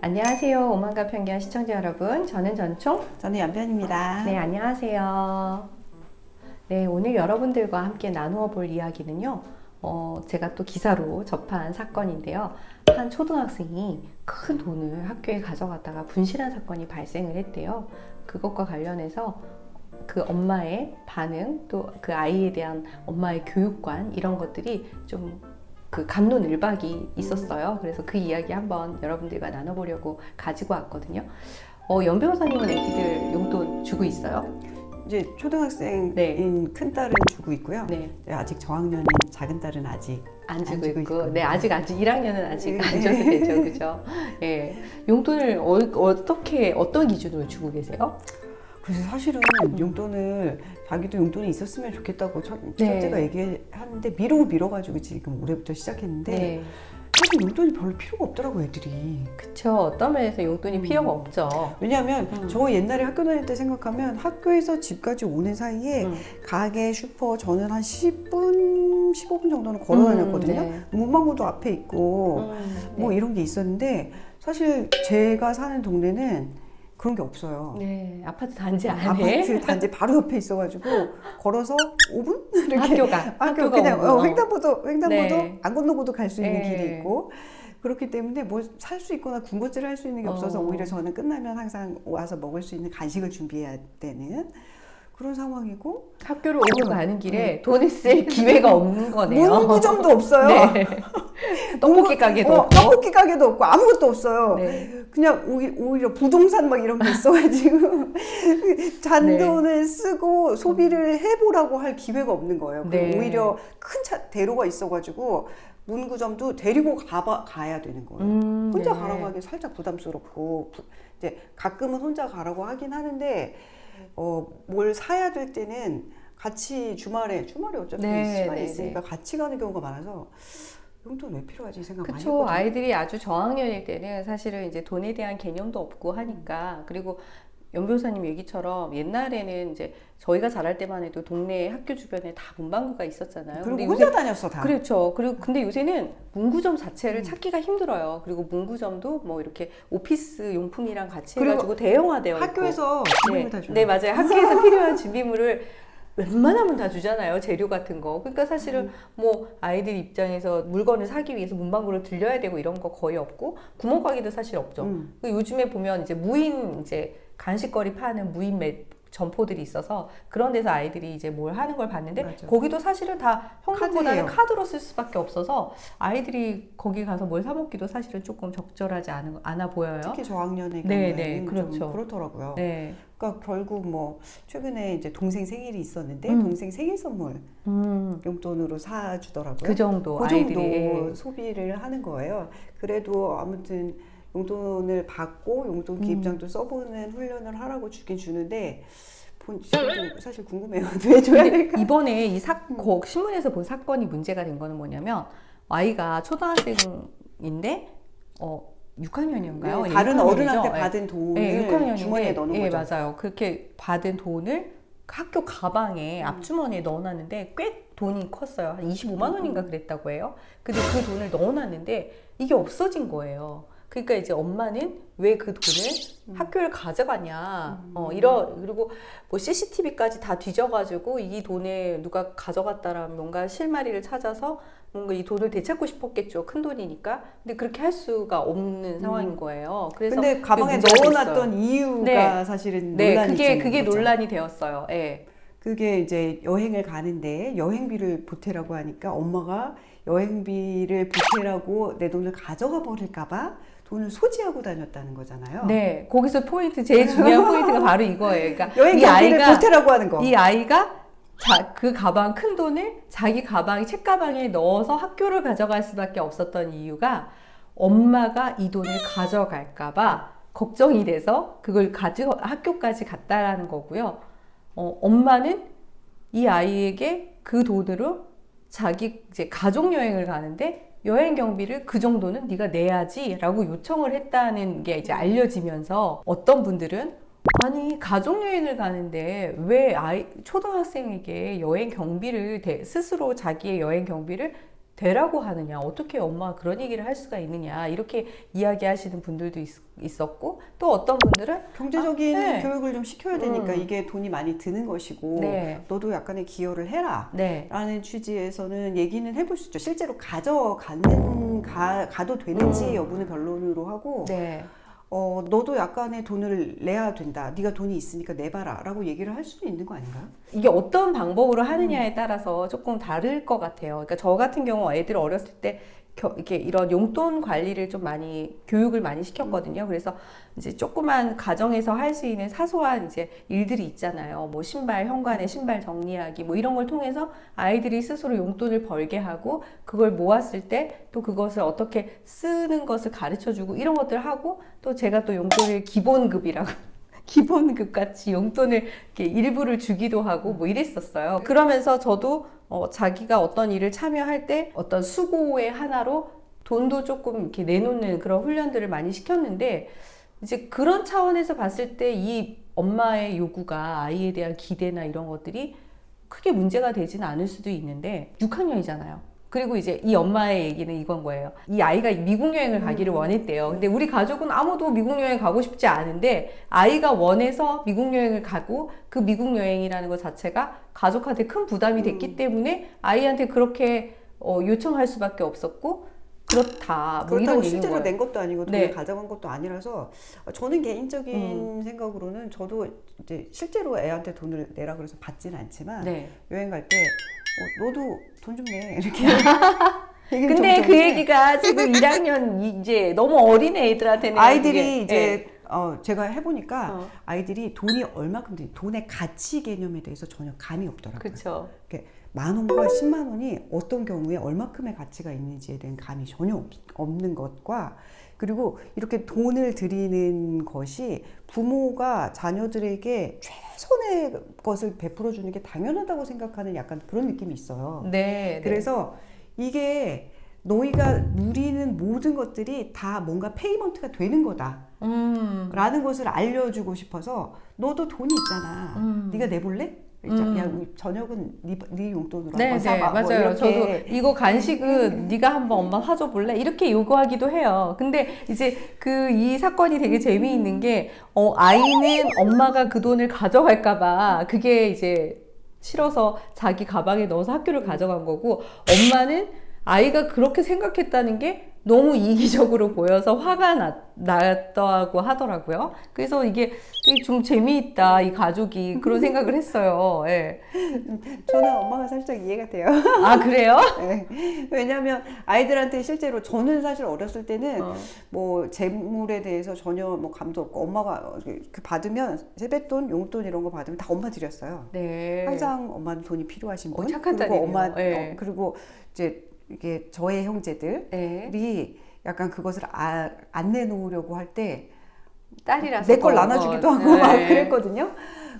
안녕하세요. 오만과 편견 시청자 여러분. 저는 전총. 저는 연변입니다. 네, 안녕하세요. 네, 오늘 여러분들과 함께 나누어 볼 이야기는요. 제가 또 기사로 접한 사건인데요. 한 초등학생이 큰 돈을 학교에 가져갔다가 분실한 사건이 발생을 했대요. 그것과 관련해서 그 엄마의 반응, 또 그 아이에 대한 엄마의 교육관, 이런 것들이 좀 그 갑론을박이 있었어요. 그래서 그 이야기 한번 여러분들과 나눠보려고 가지고 왔거든요. 연 변호사님은 애기들 용돈 주고 있어요? 이제 초등학생인 네. 큰 딸은 주고 있고요. 네. 아직 저학년인 작은 딸은 아직 안 주고 주고 있고, 있고. 네, 아직 1학년은 아직 안 네. 줘도 되죠, 그죠? 예, 용돈을 어떤 기준으로 주고 계세요? 그래서 사실은 용돈을 자기도 용돈이 있었으면 좋겠다고 첫째가 얘기하는데 밀어가지고 지금 올해부터 시작했는데 네, 사실 용돈이 별로 필요가 없더라고 애들이. 그쵸. 어떤 면에서 용돈이 필요가 없죠. 왜냐하면 저 옛날에 학교 다닐 때 생각하면 학교에서 집까지 오는 사이에 가게, 슈퍼 저는 한 10분, 15분 정도는 걸어 다녔거든요. 네. 문방구도 앞에 있고 뭐 네. 이런 게 있었는데 사실 제가 사는 동네는 그런 게 없어요. 네, 아파트 단지 안에 아파트 단지 바로 옆에 있어가지고 걸어서 5분? 이렇게 학교가 그냥 오고. 횡단보도 네. 안 건너고도 갈 수 있는 네. 길이 있고 그렇기 때문에 뭐 살 수 있거나 군것질을 할 수 있는 게 없어서 오히려 저는 끝나면 항상 와서 먹을 수 있는 간식을 준비해야 되는 그런 상황이고 학교를 오고 가는 길에 돈을 쓸 기회가 없는 거네요. 문구점도 없어요. 네. 떡볶이 가게도 없고. 떡볶이 가게도 없고 아무것도 없어요. 네. 그냥 오히려 부동산 막 이런 게 있어가지고 잔돈을 쓰고 소비를 해보라고 할 기회가 없는 거예요. 네. 오히려 큰 대로가 있어가지고 문구점도 데리고 가야 되는 거예요. 혼자 네. 가라고 하기 살짝 부담스럽고 이제 가끔은 혼자 가라고 하긴 하는데 뭘 사야 될 때는 같이 주말에 어차피 네, 시간이 네, 있으니까 같이 가는 경우가 많아서 용돈 왜 필요하지 생각 많이 그쵸. 했거든요. 아이들이 아주 저학년일 때는 사실은 이제 돈에 대한 개념도 없고 하니까. 그리고 연 변호사님 얘기처럼 옛날에는 이제 저희가 자랄 때만 해도 동네 학교 주변에 다 문방구가 있었잖아요. 그리고 근데 혼자 다녔어 다. 그렇죠. 그리고 근데 요새는 문구점 자체를 찾기가 힘들어요. 그리고 문구점도 뭐 이렇게 오피스 용품이랑 같이 해가지고 대형화되어 있고. 학교에서 준비물 다 줘요. 네, 맞아요. 학교에서 필요한 준비물을 웬만하면 다 주잖아요. 재료 같은 거. 그러니까 사실은 뭐 아이들 입장에서 물건을 사기 위해서 문방구를 들려야 되고 이런 거 거의 없고 구멍가게도 사실 없죠. 요즘에 보면 이제 무인 이제 간식거리 파는 무인 점포들이 있어서 그런 데서 아이들이 이제 뭘 하는 걸 봤는데 맞아. 거기도 사실은 다 현금보다는 카드예요. 카드로 쓸 수밖에 없어서 아이들이 거기 가서 뭘 사 먹기도 사실은 조금 적절하지 않아 보여요. 특히 저학년의 네, 경우에는 네, 그렇죠. 좀 그렇더라고요. 네. 그러니까 결국 뭐 최근에 이제 동생 생일이 있었는데 동생 생일 선물 용돈으로 사주더라고요. 그 정도 그 아이들이 정도 소비를 하는 거예요. 그래도 아무튼 용돈을 받고 용돈 기입장도 써보는 훈련을 하라고 주긴 주는데 저도 사실 궁금해요. 왜 줘야 될까? 이번에 신문에서 본 사건이 문제가 된 거는 뭐냐면 아이가 초등학생인데 6학년이었나요? 네, 다른 어른한테 네. 받은 돈을 네, 6학년인데, 주머니에 넣는 네, 거죠. 맞아요. 그렇게 받은 돈을 학교 가방에 앞주머니에 넣어놨는데 꽤 돈이 컸어요. 한 25만 원인가 그랬다고 해요. 근데 그 돈을 넣어놨는데 이게 없어진 거예요. 그러니까 이제 엄마는 왜 그 돈을 학교를 가져가냐, 그리고 뭐 CCTV까지 다 뒤져가지고 이 돈을 누가 가져갔다라면 뭔가 실마리를 찾아서 뭔가 이 돈을 되찾고 싶었겠죠. 큰 돈이니까. 근데 그렇게 할 수가 없는 상황인 거예요. 그래서 근데 가방에 문제가 넣어놨던 됐어요. 이유가 네. 사실은 네, 논란이 있는 그게 거죠. 논란이 되었어요. 예. 그게 이제 여행을 가는데 여행비를 보태라고 하니까 엄마가 여행비를 보태라고 내 돈을 가져가 버릴까봐 돈을 소지하고 다녔다는 거잖아요. 네, 거기서 제일 중요한 포인트가 바로 이거예요. 그러니까 여행비를 보태라고 하는 거. 이 아이가 그 가방, 큰 돈을 자기 책가방에 넣어서 학교를 가져갈 수밖에 없었던 이유가 엄마가 이 돈을 가져갈까봐 걱정이 돼서 그걸 가지고 학교까지 갔다라는 거고요. 엄마는 이 아이에게 그 돈으로 자기 이제 가족 여행을 가는데 여행 경비를 그 정도는 네가 내야지 라고 요청을 했다는 게 이제 알려지면서 어떤 분들은 아니 가족여행을 가는데 왜 초등학생에게 여행 경비를 스스로 자기의 여행 경비를 되라고 하느냐, 어떻게 엄마가 그런 얘기를 할 수가 있느냐, 이렇게 이야기하시는 분들도 있었고, 또 어떤 분들은 경제적인 네. 교육을 좀 시켜야 되니까 이게 돈이 많이 드는 것이고 네. 너도 약간의 기여를 해라 네. 라는 취지에서는 얘기는 해볼 수 있죠. 실제로 가도 되는지 여부는 변론으로 하고 네. 너도 약간의 돈을 내야 된다. 네가 돈이 있으니까 내봐라 라고 얘기를 할 수도 있는 거 아닌가요? 이게 어떤 방법으로 하느냐에 따라서 조금 다를 것 같아요. 그러니까 저 같은 경우 애들 어렸을 때 이렇게 이런 용돈 관리를 좀 많이 교육을 많이 시켰거든요. 그래서 이제 조그만 가정에서 할 수 있는 사소한 이제 일들이 있잖아요. 뭐 신발 현관에 신발 정리하기 뭐 이런 걸 통해서 아이들이 스스로 용돈을 벌게 하고 그걸 모았을 때 또 그것을 어떻게 쓰는 것을 가르쳐 주고 이런 것들 하고 또 제가 또 용돈을 기본급이라고 기본급 같이 용돈을 이렇게 일부를 주기도 하고 뭐 이랬었어요. 그러면서 저도 자기가 어떤 일을 참여할 때 어떤 수고의 하나로 돈도 조금 이렇게 내놓는 그런 훈련들을 많이 시켰는데 이제 그런 차원에서 봤을 때 이 엄마의 요구가 아이에 대한 기대나 이런 것들이 크게 문제가 되지는 않을 수도 있는데 6학년이잖아요. 그리고 이제 이 엄마의 얘기는 이건 거예요. 이 아이가 미국 여행을 가기를 원했대요. 근데 우리 가족은 아무도 미국 여행 가고 싶지 않은데 아이가 원해서 미국 여행을 가고 그 미국 여행이라는 것 자체가 가족한테 큰 부담이 됐기 때문에 아이한테 그렇게 요청할 수밖에 없었고 그렇다. 뭐 그렇다고 이런 실제로 얘기인 거예요. 낸 것도 아니고 돈을 네. 가져간 것도 아니라서 저는 개인적인 생각으로는 저도 이제 실제로 애한테 돈을 내라 그래서 받지는 않지만 네. 여행 갈 때 너도 돈 좀 내 이렇게 얘기를 근데 좀 그 해. 얘기가 지금 1학년 이제 너무 어린 애들한테는 아이들이 그게, 이제 제가 해보니까 어. 아이들이 돈이 얼마큼 드 돈의 가치 개념에 대해서 전혀 감이 없더라고요. 그렇죠. 이렇게 10,000원과 10만 원이 어떤 경우에 얼마큼의 가치가 있는지에 대한 감이 전혀 없는 것과 그리고 이렇게 돈을 드리는 것이 부모가 자녀들에게 최선의 것을 베풀어 주는 게 당연하다고 생각하는 약간 그런 느낌이 있어요. 네. 그래서 이게 너희가 누리는 모든 것들이 다 뭔가 페이먼트가 되는 거다 라는 것을 알려주고 싶어서 너도 돈이 있잖아. 네가 내볼래? 야, 우리 저녁은 네 용돈으로 네, 한번 네, 사봐. 뭐 맞아요. 이렇게. 저도 이거 간식은 네가 한번 엄마 사줘 볼래? 이렇게 요구하기도 해요. 근데 이제 이 사건이 되게 재미있는 게 아이는 엄마가 그 돈을 가져갈까봐 그게 이제 싫어서 자기 가방에 넣어서 학교를 가져간 거고 엄마는 아이가 그렇게 생각했다는 게 너무 이기적으로 보여서 화가 났다고 하더라고요. 그래서 이게 되게 좀 재미있다, 이 가족이. 그런 생각을 했어요. 예. 저는 엄마가 살짝 이해가 돼요. 아, 그래요? 네. 왜냐하면 아이들한테 실제로 저는 사실 어렸을 때는 뭐 재물에 대해서 전혀 뭐 감도 없고 엄마가 그 받으면 세뱃돈, 용돈 이런 거 받으면 다 엄마 드렸어요. 네. 항상 엄마는 돈이 필요하신 분. 착한 그리고 자리네요. 엄마 네. 그리고 이제 이게 저의 형제들이 네. 약간 그것을 안 내놓으려고 할 때 딸이라서 내 걸 나눠주기도 하고 막 네. 그랬거든요.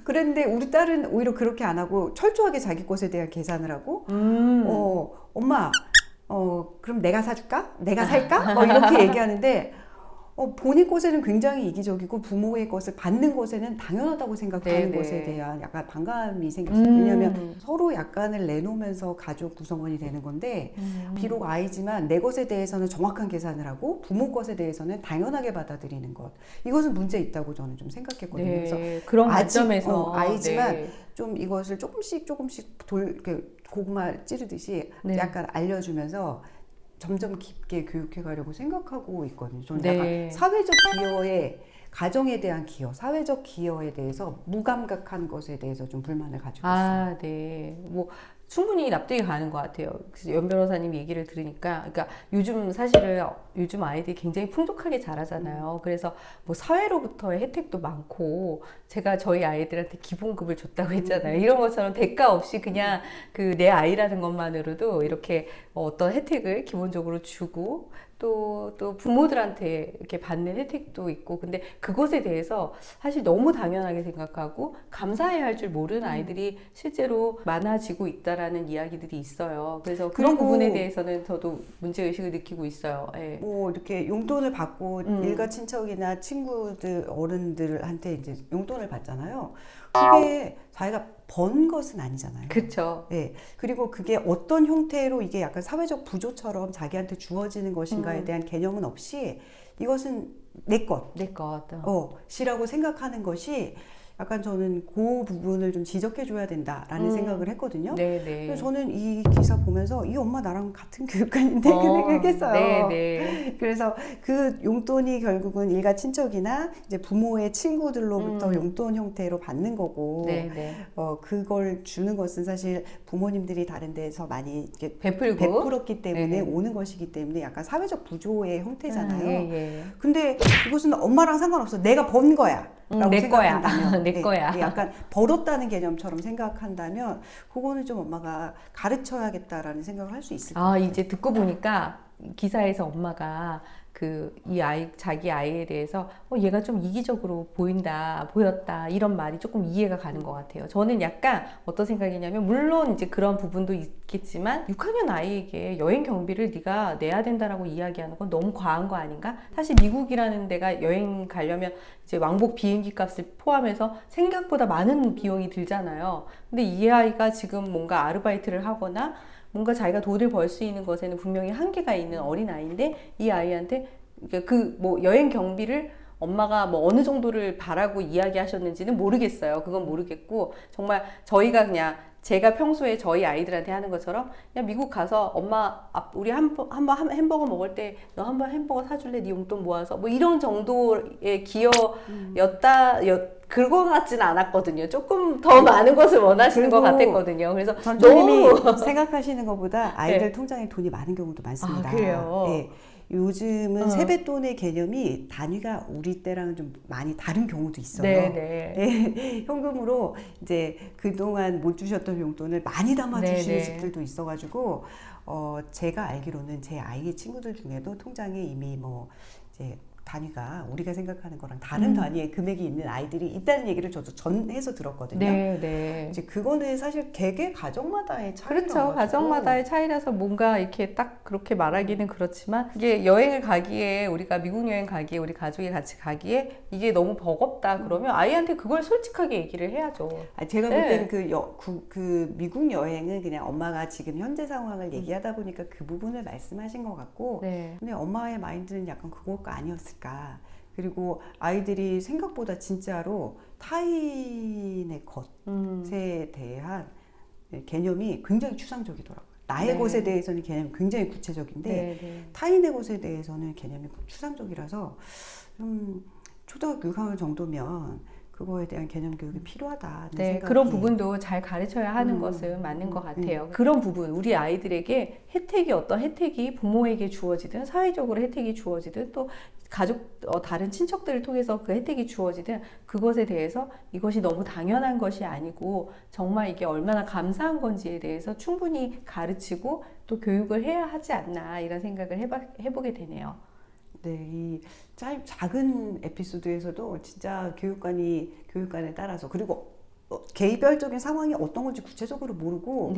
그랬는데 우리 딸은 오히려 그렇게 안 하고 철저하게 자기 것에 대한 계산을 하고 엄마 그럼 내가 사줄까? 내가 살까? 이렇게 얘기하는데 본인 것에는 굉장히 이기적이고 부모의 것을 받는 것에는 당연하다고 생각하는 네네. 것에 대한 약간 반감이 생겼어요. 왜냐하면 서로 약간을 내놓으면서 가족 구성원이 되는 건데 비록 아이지만 내 것에 대해서는 정확한 계산을 하고 부모 것에 대해서는 당연하게 받아들이는 것. 이것은 문제 있다고 저는 좀 생각했거든요. 네. 그래서 그런 관점에서 아이지만 네. 좀 이것을 조금씩 이렇게 고구마 찌르듯이 네. 약간 알려주면서 점점 깊게 교육해 가려고 생각하고 있거든요. 저는 네. 약간 사회적 기여에 가정에 대한 기여, 사회적 기여에 대해서 무감각한 것에 대해서 좀 불만을 가지고 있어요. 아, 네. 뭐 충분히 납득이 가는 것 같아요. 그래서 연 변호사님 얘기를 들으니까, 그러니까 요즘 아이들이 굉장히 풍족하게 자라잖아요. 그래서 뭐 사회로부터의 혜택도 많고, 제가 저희 아이들한테 기본급을 줬다고 했잖아요. 이런 것처럼 대가 없이 그냥 그 내 아이라는 것만으로도 이렇게 어떤 혜택을 기본적으로 주고, 또 부모들한테 이렇게 받는 혜택도 있고, 근데 그것에 대해서 사실 너무 당연하게 생각하고 감사해야 할 줄 모르는 아이들이 실제로 많아지고 있다라는 이야기들이 있어요. 그래서 그런 그리고 부분에 대해서는 저도 문제의식을 느끼고 있어요. 예. 뭐 이렇게 용돈을 받고 일가 친척이나 친구들 어른들한테 이제 용돈을 받잖아요. 그게 자기가 번 것은 아니잖아요. 그렇죠. 네. 그리고 그게 어떤 형태로 이게 약간 사회적 부조처럼 자기한테 주어지는 것인가에 대한 개념은 없이 이것은 내 것, 내 것. 시라고 생각하는 것이 약간 저는 그 부분을 좀 지적해줘야 된다라는 생각을 했거든요. 네네. 그래서 저는 이 기사 보면서 이 엄마 나랑 같은 교육관인데 그 생각했어요. 네네. 그래서 그 용돈이 결국은 일가 친척이나 이제 부모의 친구들로부터 용돈 형태로 받는 거고, 네네. 그걸 주는 것은 사실 부모님들이 다른 데서 많이 이렇게 베풀고. 베풀었기 때문에 네. 오는 것이기 때문에 약간 사회적 부조의 형태잖아요. 예. 근데 이것은 엄마랑 상관없어. 내가 번 거야. 라고 내 거야. 생각한다면 내 거야. 약간 벌었다는 개념처럼 생각한다면 그거는 좀 엄마가 가르쳐야겠다라는 생각을 할 수 있을 것 같아요. 이제 듣고 보니까 기사에서 엄마가 자기 아이에 대해서 얘가 좀 이기적으로 보였다 이런 말이 조금 이해가 가는 것 같아요. 저는 약간 어떤 생각이냐면 물론 이제 그런 부분도 있겠지만 6학년 아이에게 여행 경비를 네가 내야 된다라고 이야기하는 건 너무 과한 거 아닌가? 사실 미국이라는 데가 여행 가려면 이제 왕복 비행기 값을 포함해서 생각보다 많은 비용이 들잖아요. 근데 이 아이가 지금 뭔가 아르바이트를 하거나 뭔가 자기가 돈을 벌 수 있는 것에는 분명히 한계가 있는 어린 아이인데 이 아이한테 여행 경비를 엄마가 어느 정도를 바라고 이야기하셨는지는 모르겠어요. 그건 모르겠고 정말 저희가 그냥 제가 평소에 저희 아이들한테 하는 것처럼 야 미국 가서 엄마 우리 한번 햄버거 먹을 때 너 한번 햄버거 사줄래? 네 용돈 모아서 이런 정도의 그거 같진 않았거든요. 조금 더 많은 것을 원하시는 것 같았거든요. 그래서 전주님이 생각하시는 것보다 아이들 네. 통장에 돈이 많은 경우도 많습니다. 그래요? 네. 요즘은 세뱃돈의 개념이 단위가 우리 때랑은 좀 많이 다른 경우도 있어요. 네. 현금으로 이제 그동안 못 주셨던 용돈을 많이 담아 주시는 집들도 있어가지고 제가 알기로는 제 아이의 친구들 중에도 통장에 이미 이제 단위가 우리가 생각하는 거랑 다른 단위의 금액이 있는 아이들이 있다는 얘기를 저도 전해서 들었거든요. 이제 그거는 사실 개개 가정마다의 차이라서. 그렇죠. 가정마다의 차이라서 뭔가 이렇게 딱 그렇게 말하기는 그렇지만 이게 여행을 가기에 우리가 미국 여행 가기에 우리 가족이 같이 가기에 이게 너무 버겁다 그러면 아이한테 그걸 솔직하게 얘기를 해야죠. 제가 볼 때는 그 미국 여행은 그냥 엄마가 지금 현재 상황을 얘기하다 보니까 그 부분을 말씀하신 것 같고 근데 엄마의 마인드는 약간 그거가 아니었을까. 그리고 아이들이 생각보다 진짜로 타인의 것에 대한 개념이 굉장히 추상적이더라고요. 나의 것에 대해서는 개념이 굉장히 구체적인데 타인의 것에 대해서는 개념이 추상적이라서 좀 초등학교 6학년 정도면 그거에 대한 개념 교육이 필요하다는 생각이. 그런 부분도 잘 가르쳐야 하는 것은 맞는 것 같아요. 그런 부분, 우리 아이들에게 어떤 혜택이 부모에게 주어지든 사회적으로 혜택이 주어지든 또 다른 친척들을 통해서 그 혜택이 주어지든 그것에 대해서 이것이 너무 당연한 것이 아니고 정말 이게 얼마나 감사한 건지에 대해서 충분히 가르치고 또 교육을 해야 하지 않나 이런 생각을 해보게 되네요. 이 작은 에피소드에서도 진짜 교육관에 따라서 그리고 개별적인 상황이 어떤 건지 구체적으로 모르고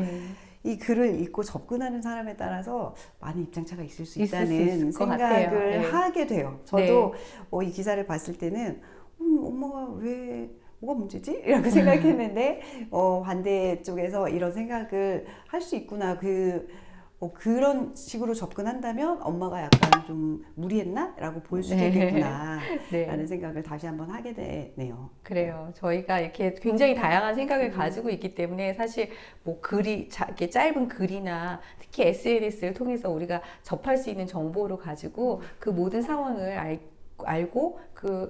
이 글을 읽고 접근하는 사람에 따라서 많은 입장차가 있을 수 있다는 생각을 하게 돼요. 저도 이 기사를 봤을 때는 엄마가 뭐가 문제지? 이렇게 생각했는데 반대쪽에서 이런 생각을 할 수 있구나. 그런 식으로 접근한다면 엄마가 약간 좀 무리했나? 라고 볼 수도 있겠구나 라는 생각을 다시 한번 하게 되네요. 그래요. 저희가 이렇게 굉장히 다양한 생각을 가지고 있기 때문에 사실 이렇게 짧은 글이나 특히 SNS를 통해서 우리가 접할 수 있는 정보를 가지고 그 모든 상황을 알고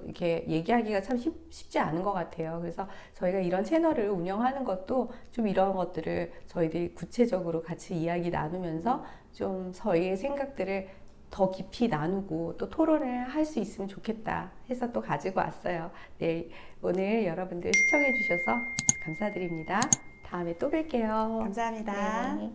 이렇게 얘기하기가 참 쉽지 않은 것 같아요. 그래서 저희가 이런 채널을 운영하는 것도 좀 이런 것들을 저희들이 구체적으로 같이 이야기 나누면서 좀 저희의 생각들을 더 깊이 나누고 또 토론을 할 수 있으면 좋겠다 해서 또 가지고 왔어요. 오늘 여러분들 시청해 주셔서 감사드립니다. 다음에 또 뵐게요. 감사합니다. 네.